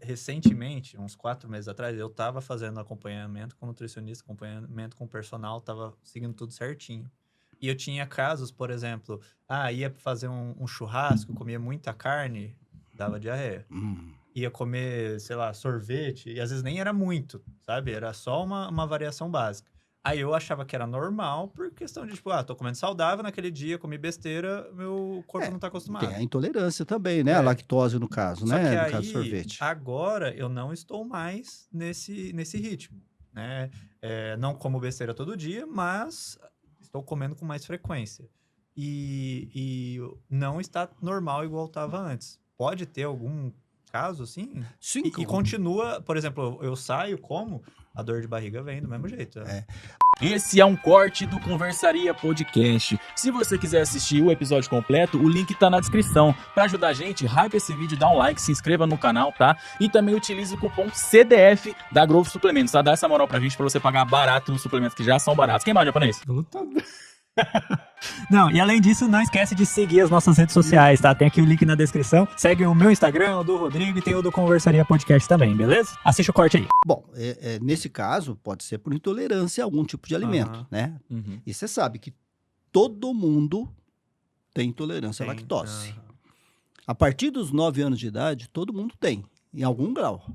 Recentemente, uns 4 meses atrás, eu estava fazendo acompanhamento com nutricionista, acompanhamento com personal, estava seguindo tudo certinho. E eu tinha casos, por exemplo, ia fazer um churrasco, comia muita carne, dava diarreia. Hum. Ia comer, sei lá, sorvete, e às vezes nem era muito, sabe? Era só uma variação básica. Aí eu achava que era normal, por questão de, tipo, tô comendo saudável naquele dia, comi besteira, meu corpo É, não tá tem a acostumado. intolerância também, né, a É. lactose no caso, Só que né, no caso do aí, sorvete. agora eu não estou mais nesse ritmo, né? Não como besteira todo dia, mas estou comendo com mais frequência. E não está normal igual estava antes. Pode ter algum caso assim? Sim, E continua, por exemplo, eu saio, como, a dor de barriga vem do mesmo jeito. é. Esse é um corte do Conversaria Podcast. Se você quiser assistir o episódio completo, o link tá na descrição. Para ajudar a gente, hype esse vídeo, dá um like, se inscreva no canal, tá? E também utilize o cupom CDF da Growth Suplementos, tá? Dá essa moral pra gente, pra você pagar barato nos suplementos que já são baratos. Quem mais, japonês? Não, e além disso, não esquece de seguir as nossas redes sociais, tá? Tem aqui o link na descrição. Segue o meu Instagram, o do Rodrigo e tem o do Conversaria Podcast também, beleza? Assiste o corte aí. Bom, nesse caso, pode ser por intolerância a algum tipo de alimento, Aham. né? Uhum. E você sabe que todo mundo tem intolerância à Tem, lactose. aham. A partir dos 9 anos de idade, todo mundo tem, em algum grau.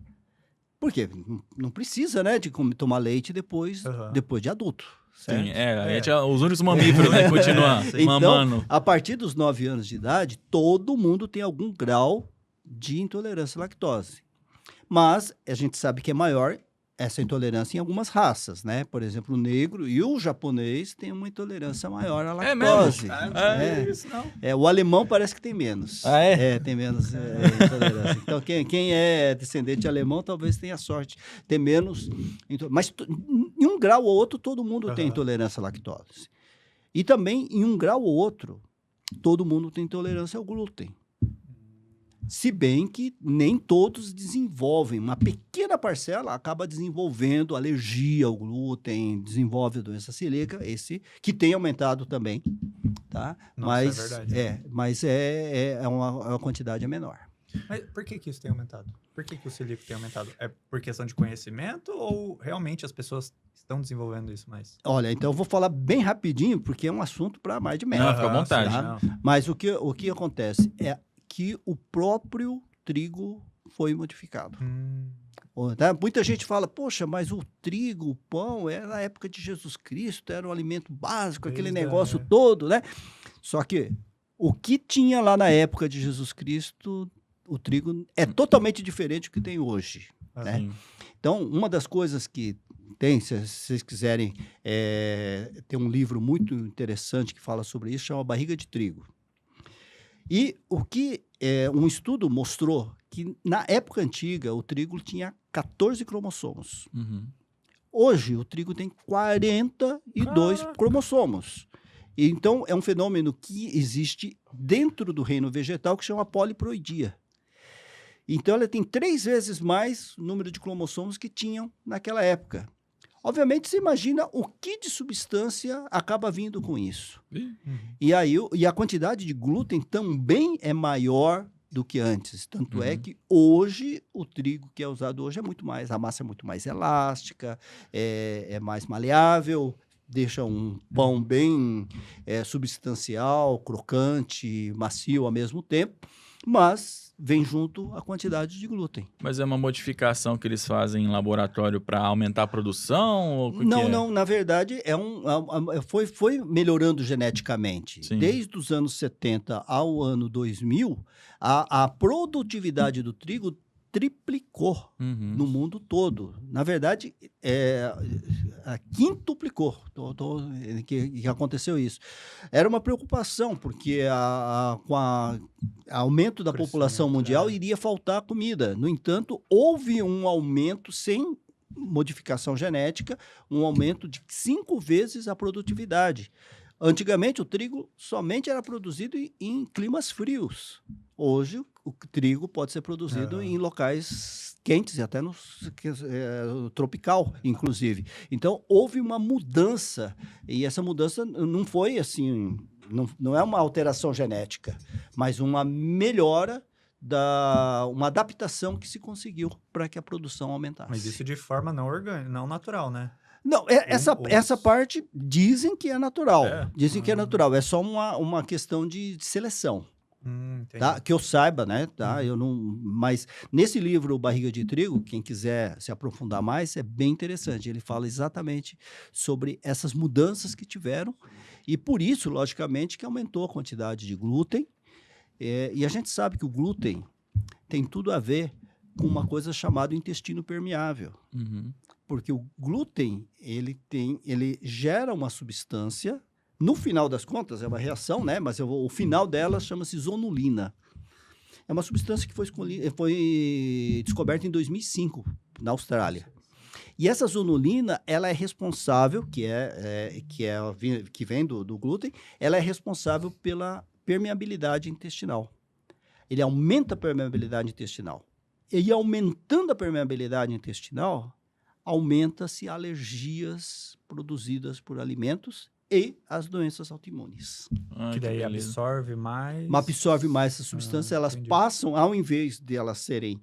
Por quê? Não precisa, né, de tomar leite depois Aham. de adulto, certo? Sim, a gente é os únicos mamíferos, né, que continuam mamando. Então, a partir dos 9 anos de idade, todo mundo tem algum grau de intolerância à lactose. Mas a gente sabe que é maior essa intolerância em algumas raças, né? Por exemplo, o negro e o japonês têm uma intolerância maior à É mesmo? lactose. Não sabia isso, não. O alemão parece que tem menos. Ah, é? Tem menos intolerância. Então, quem é descendente de alemão talvez tenha sorte de ter menos. Mas em um grau ou outro, todo mundo tem Aham. intolerância à lactose. E também, em um grau ou outro, todo mundo tem intolerância ao glúten. Se bem que nem todos desenvolvem. Uma pequena parcela acaba desenvolvendo alergia ao glúten, desenvolve a doença celíaca, esse que tem aumentado também, tá? Nossa, é verdade. Mas é uma quantidade menor. Mas por que isso tem aumentado? Por que o celíaco tem aumentado? É por questão de conhecimento ou realmente as pessoas estão desenvolvendo isso mais? Olha, então eu vou falar bem rapidinho, porque é um assunto para mais de Não, meia. fica à vontade. tá? Não. Mas o que acontece é que o próprio trigo foi modificado. Tá? Muita gente fala, poxa, mas o trigo, o pão, era na época de Jesus Cristo, era um alimento básico, aquele Desde a- negócio todo, né? Só que o que tinha lá na época de Jesus Cristo, o trigo é totalmente diferente do que tem hoje. Né? Sim. Então, uma das coisas que tem, se vocês quiserem, tem um livro muito interessante que fala sobre isso, chama Barriga de Trigo. E o que um estudo mostrou que na época antiga o trigo tinha 14 cromossomos. Uhum. Hoje o trigo tem 42 Caraca. cromossomos. Então é um fenômeno que existe dentro do reino vegetal que chama poliploidia. Então ela tem 3 vezes mais o número de cromossomos que tinham naquela época. Obviamente, você imagina o que de substância acaba vindo com isso. E a quantidade de glúten também é maior do que antes. Tanto é que hoje, o trigo que é usado hoje é muito mais, a massa é muito mais elástica, é mais maleável, deixa um pão bem substancial, crocante, macio ao mesmo tempo, mas vem junto a quantidade de glúten. Mas é uma modificação que eles fazem em laboratório para aumentar a produção? Ou o que Não, é? não, na verdade, foi melhorando geneticamente. Sim. Desde os anos 70 ao ano 2000, a produtividade do trigo triplicou Uhum. no mundo todo. Na verdade, quintuplicou que aconteceu isso. Era uma preocupação, porque com o aumento da população Crescimento, mundial iria faltar comida. No entanto, houve um aumento sem modificação genética, um aumento de 5 vezes a produtividade. Antigamente, o trigo somente era produzido em climas frios. Hoje, o trigo pode ser produzido em locais quentes e até no tropical, inclusive. Então, houve uma mudança, e essa mudança não foi assim, não é uma alteração genética, mas uma melhora uma adaptação que se conseguiu para que a produção aumentasse. Mas isso de forma não orgânica, não natural, né? Não, essa parte dizem que é natural. É? Dizem que é natural. É só uma questão de seleção. Entendi. Tá? Que eu saiba, né? Tá? Uhum. Eu não, mas nesse livro, Barriga de Trigo, quem quiser se aprofundar mais, é bem interessante. Ele fala exatamente sobre essas mudanças que tiveram e por isso, logicamente, que aumentou a quantidade de glúten. E a gente sabe que o glúten tem tudo a ver com uma coisa chamada intestino permeável. Uhum. Porque o glúten, ele gera uma substância, no final das contas, é uma reação, né? Mas o final dela chama-se zonulina. É uma substância que foi descoberta em 2005, na Austrália. E essa zonulina, ela é responsável, que vem do glúten, ela é responsável pela permeabilidade intestinal. Ele aumenta a permeabilidade intestinal. E aumentando a permeabilidade intestinal, aumenta-se alergias produzidas por alimentos e as doenças autoimunes. Que daí absorve mais. Absorve mais essa substância, elas entendi. passam, ao invés de elas serem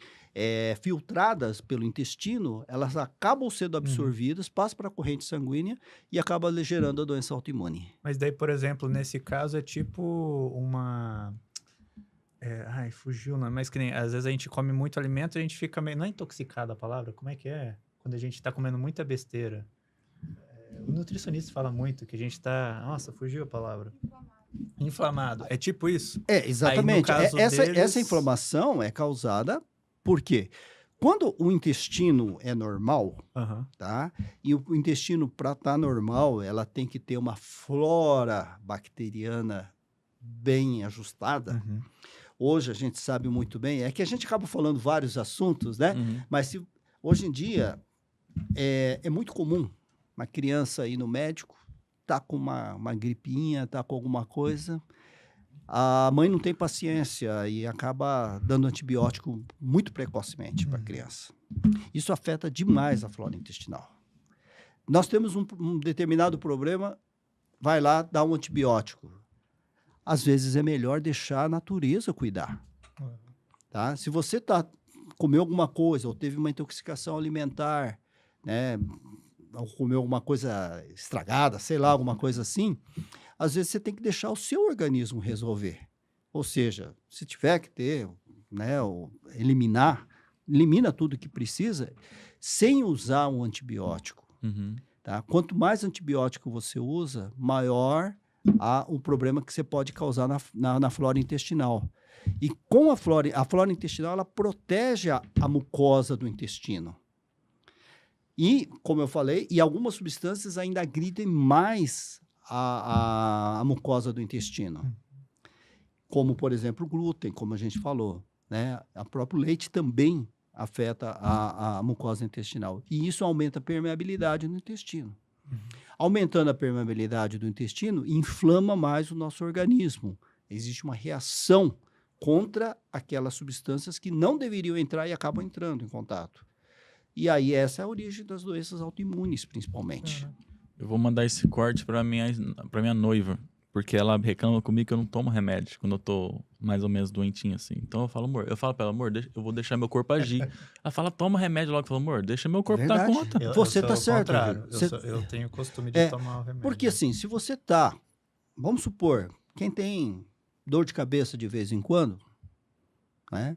filtradas pelo intestino, elas acabam sendo absorvidas, passam para a corrente sanguínea e acabam gerando a doença autoimune. Mas daí, por exemplo, nesse caso é tipo uma... fugiu, não, mas que nem, às vezes a gente come muito alimento e a gente fica meio... Não é intoxicado a palavra? Como é que é? Quando a gente tá comendo muita besteira. O nutricionista fala muito que a gente tá... Nossa, fugiu a palavra. Inflamado. É tipo isso? Exatamente. Aí, no caso Essa inflamação é causada por quê? Quando o intestino é normal, tá? E o intestino, para estar normal, ela tem que ter uma flora bacteriana bem ajustada. Hoje a gente sabe muito bem, é que a gente acaba falando vários assuntos, né? Mas hoje em dia é muito comum uma criança ir no médico, tá com uma gripinha, tá com alguma coisa, a mãe não tem paciência e acaba dando antibiótico muito precocemente para a criança. Isso afeta demais a flora intestinal. Nós temos um determinado problema, vai lá, dá um antibiótico. Às vezes é melhor deixar a natureza cuidar. Tá? Se você comeu alguma coisa ou teve uma intoxicação alimentar, né, ou comeu alguma coisa estragada, sei lá, alguma coisa assim, às vezes você tem que deixar o seu organismo resolver. Ou seja, se tiver que ter, né, ou elimina tudo que precisa, sem usar um antibiótico. Tá? Quanto mais antibiótico você usa, maior o problema que você pode causar na flora intestinal. E com a flora intestinal, ela protege a mucosa do intestino. E, como eu falei, algumas substâncias ainda agridem mais a mucosa do intestino. Como, por exemplo, o glúten, como a gente falou. Né? O próprio leite também afeta a mucosa intestinal. E isso aumenta a permeabilidade no intestino. Aumentando a permeabilidade do intestino, inflama mais o nosso organismo. Existe uma reação contra aquelas substâncias que não deveriam entrar e acabam entrando em contato. E aí essa é a origem das doenças autoimunes, principalmente. Eu vou mandar esse corte pra minha noiva, porque ela reclama comigo que eu não tomo remédio quando eu tô mais ou menos doentinho, assim. Então eu falo pra ela, amor, eu vou deixar meu corpo agir. Ela fala, toma remédio logo. Eu falo, amor, deixa meu corpo dar conta. Você tá certo. Eu tenho o costume de tomar o remédio. Porque assim, se você vamos supor, quem tem dor de cabeça de vez em quando, né?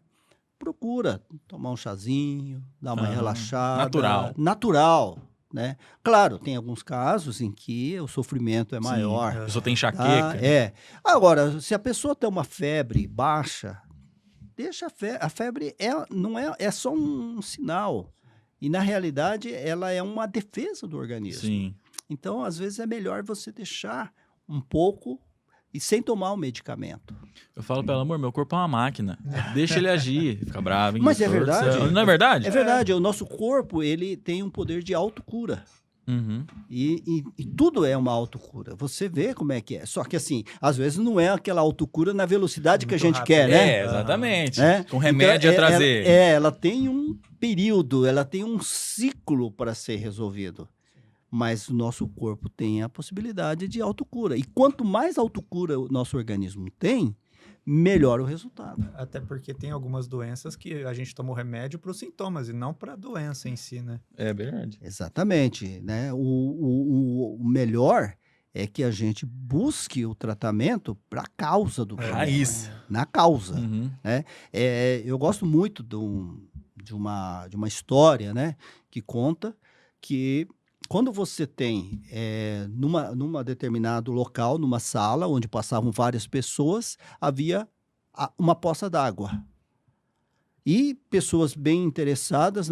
Procura tomar um chazinho, dar uma relaxada. Natural, né? Claro, tem alguns casos em que o sofrimento é maior. A pessoa tem enxaqueca. Agora, se a pessoa tem uma febre baixa, deixa a febre é só um sinal. E, na realidade, ela é uma defesa do organismo. Sim. Então, às vezes, é melhor você deixar um pouco e sem tomar o medicamento. Eu falo pra ela, amor, meu corpo é uma máquina. Deixa ele agir. Fica bravo, hein? Mas é verdade. Não é verdade? É verdade. O nosso corpo, ele tem um poder de autocura. E tudo é uma autocura. Você vê como é que é. Só que, assim, às vezes não é aquela autocura na velocidade que a gente quer, né? Exatamente. Né? Com remédio então, a trazer. Ela tem um período, ela tem um ciclo para ser resolvido. Mas o nosso corpo tem a possibilidade de autocura. E quanto mais autocura o nosso organismo tem, melhora o resultado. Até porque tem algumas doenças que a gente toma o remédio para os sintomas e não para a doença em si, né? É verdade. Exatamente, né? O melhor é que a gente busque o tratamento para a causa do problema. Raiz. Na causa. Uhum. Eu gosto muito de uma história, né, que conta que quando você tem numa determinado local, numa sala onde passavam várias pessoas, havia uma poça d'água. E pessoas bem interessadas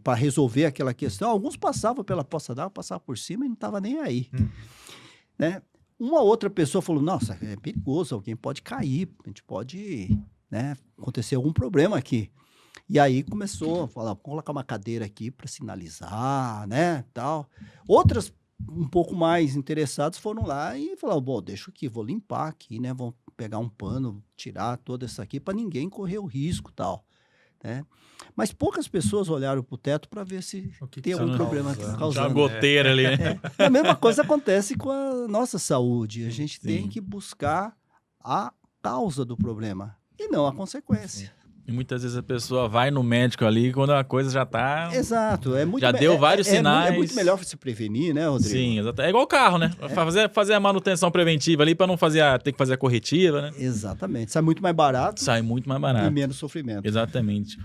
para resolver aquela questão, alguns passavam pela poça d'água, passavam por cima e não estava nem aí. Né? Uma outra pessoa falou, nossa, é perigoso, alguém pode cair, a gente pode, né, acontecer algum problema aqui. E aí começou a falar, vamos colocar uma cadeira aqui para sinalizar, né, tal. Outras, um pouco mais interessadas, foram lá e falaram, bom, deixa aqui, vou limpar aqui, né, vamos pegar um pano, tirar toda essa aqui para ninguém correr o risco, tal, né. Mas poucas pessoas olharam para o teto para ver se tem algum problema causando. Tinha uma goteira ali, né? A mesma coisa acontece com a nossa saúde. A gente tem que buscar a causa do problema e não a consequência. E muitas vezes a pessoa vai no médico ali quando a coisa já tá... Exato. Já deu vários sinais. É muito melhor se prevenir, né, Rodrigo? Sim, exato. É igual o carro, né? Fazer a manutenção preventiva ali para não ter que fazer a corretiva, né? Exatamente. Sai muito mais barato Sai muito mais e barato. menos sofrimento. Exatamente.